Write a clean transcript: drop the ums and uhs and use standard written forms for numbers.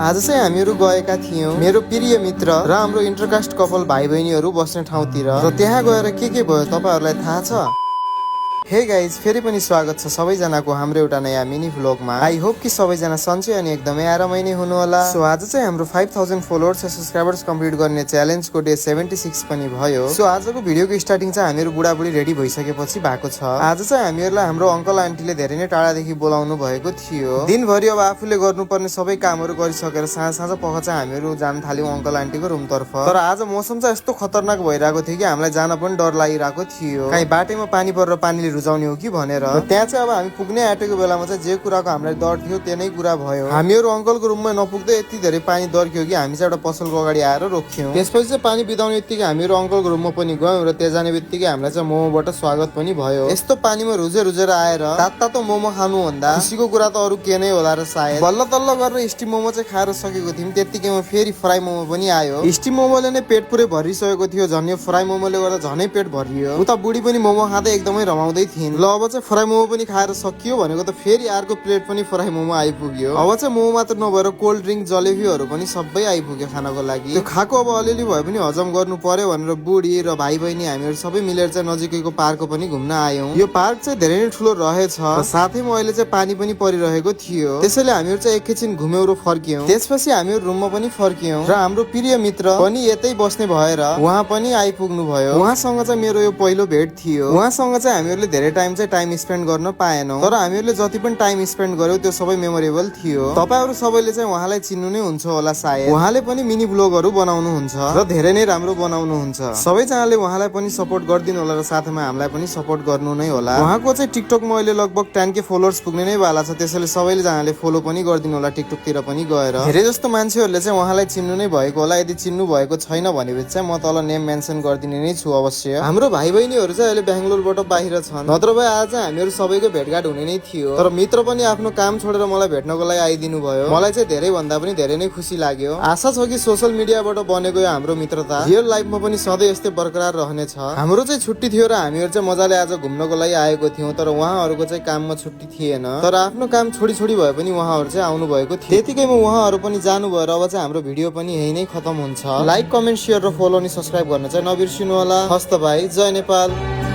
आज चाहिँ हामीहरू गएका थियौं मेरो प्रिय मित्र र हाम्रो इन्टरकास्ट कपल भाइ बहिनीहरू बस्ने ठाउँतिर र त्यहाँ गएर के भयो तपाईहरुलाई थाहा छ। हे गाइज, फेरि पनि स्वागत छ सबैजनाको हाम्रो एउटा नयाँ मिनी भ्लगमा। आई होप कि सबैजना सन्चै अनि एकदमै आरामै नै हुनु होला। सो आज चाहिँ हाम्रो 5000 फलोवर्स र सब्स्क्राइबर्स कम्प्लिट गर्ने च्यालेन्जको डे 76 पनि भयो। सो आजको भिडियोको स्टार्टिङ चाहिँ हामीहरू बुढाबुढी रेडी भइसकेपछि भएको छ। आज चाहिँ हामीहरूलाई हाम्रो अंकल आन्टीले धेरै नै टाढादेखि बोलाउनु भएको थियो। दिनभरि अब आफूले गर्नुपर्ने सबै कामहरू गरिसकेर साँझ पख चाहिँ हामीहरू जान थाल्यौं अंकल आन्टीको रुमतर्फ। तर आज मौसम चाहिँ यस्तो खतरनाक भइरहेको थियो कि हामीलाई जान पनि डर लागिरहेको थियो, कहीँ बाटैमा पानी परेर पानीले रुजाउने हो कि भनेर। त्यहाँ चाहिँ अब हामी पुग्ने आँटेको बेलामा चाहिँ जे कुराको हामीलाई डर थियो त्यो नै कुरा भयो। हामीहरू अंकलको रुममा नपुग्दै यति धेरै पानी दर्क्यो कि हामी चाहिँ एउटा पसलको अगाडि आएर रोक्यौं। त्यसपछि चाहिँ पानी बिताउने बित्तिकै हामीहरू अंकलको रुममा पनि गयौं र त्यहाँ जाने बित्तिकै हामीलाई चाहिँ मोमोबाट स्वागत पनि भयो। यस्तो पानीमा रुजेर आएर तातो मोमो खानु भन्दा खुसीको कुरा त अरू के नै होला र सायद। बल्ल तल्ल गरेर स्टिम मोमो चाहिँ खाएर सकेको थियौं, त्यतिकैमा फेरि फ्राई मोमो पनि आयो। स्टिम मोमोले नै पेट पुरै भरिसकेको थियो, झन् यो फ्राई मोमोले गर्दा झनै पेट भरियो। उता बुढी पनि मोमो खाँदै एकदमै रमाउँदै थिइन्। ल अब चाहिँ फ्राई मोमो पनि खाएर सकियो भनेको त फेरि अर्को प्लेट पनि फ्राई मोमो आइपुग्यो। अब चाहिँ मोमो मात्र नभएर कोल्ड ड्रिङ्क जलेबीहरू पनि सबै आइपुग्यो खानको लागि। त्यो खाएको अब अलिअलि भए पनि हजम गर्नु पर्यो भनेर बुढी र भाइ बहिनी हामीहरू सबै मिलेर चाहिँ नजिकैको पार्क पनि घुम्न आयौं। यो पार्क चाहिँ धेरै नै ठुलो रहेछ, साथैमा अहिले चाहिँ पानी पनि परिरहेको थियो, त्यसैले हामीहरू चाहिँ एकैछिन घुम्यौं र फर्क्यौं। त्यसपछि हामीहरू रुममा पनि फर्क्यौं र हाम्रो प्रिय मित्र पनि यतै बस्ने भएर उहाँ पनि आइपुग्नु भयो। उहाँसँग चाहिँ मेरो यो पहिलो भेट थियो। उहाँसँग चाहिँ हामीहरूले धेरै टाइम स्पेन्ड गर्न पाएनौं, तर हामीहरूले जति पनि टाइम स्पेन्ड गर्यौं त्यो सबै मेमोरेबल थियो। तपाईहरु सबैले चाहिँ उहाँलाई चिन्नु नै हुन्छ होला सायद। उहाँले पनि मिनी ब्लगहरु बनाउनुहुन्छ र धेरै नै राम्रो बनाउनुहुन्छ। सबैजनाले उहाँलाई पनि सपोर्ट गर्दिनु होला र साथमा हामीलाई पनि सपोर्ट गर्नु नै होला। उहाँको चाहिँ टिकटकमा अहिले लगभग 10K फलोवर्स पुग्ने नै वाला छ, त्यसैले सबैले जनाले फलो पनि गर्दिनु होला टिकटकतिर पनि गएर। धेरै जस्तो मान्छेहरुले चाहिँ उहाँलाई चिन्नु नै भएको होला। यदि चिन्नु भएको छैन भनेपछि चाहिँ म तल नेम मेन्सन गर्दिने नै छु अवश्य। हाम्रो भाइ बहिनीहरु चाहिँ अहिले बेंगलोरबाट बाहिर छन्, नत्र भए आज हामीहरू सबैको भेटघाट हुने नै थियो। तर मित्र पनि आफ्नो काम छोडेर मलाई भेट्नको लागि आइदिनु भयो। मलाई चाहिँ धेरै भन्दा पनि धेरै नै खुसी लाग्यो। आशा छ कि सोशल मिडियाबाट बनेको यो हाम्रो मित्रता रियल लाइफमा पनि सधैँ यस्तै बरकरार रहनेछ। हाम्रो चाहिँ छुट्टी थियो र हामीहरू चाहिँ मजाले आज घुम्नको लागि आएको थियौं, तर उहाँहरूको चाहिँ काममा छुट्टी थिएन। तर आफ्नो काम छोडी भए पनि उहाँहरू चाहिँ आउनु भएको थियो। त्यतिकैमा उहाँहरू पनि जानु भयो र अब चाहिँ हाम्रो भिडियो पनि यही नै खतम हुन्छ। लाइक, कमेन्ट, शेयर र फलो अनि सब्स्क्राइब गर्न चाहिँ नबिर्सिनु होला। हस्त भाइ, जय नेपाल।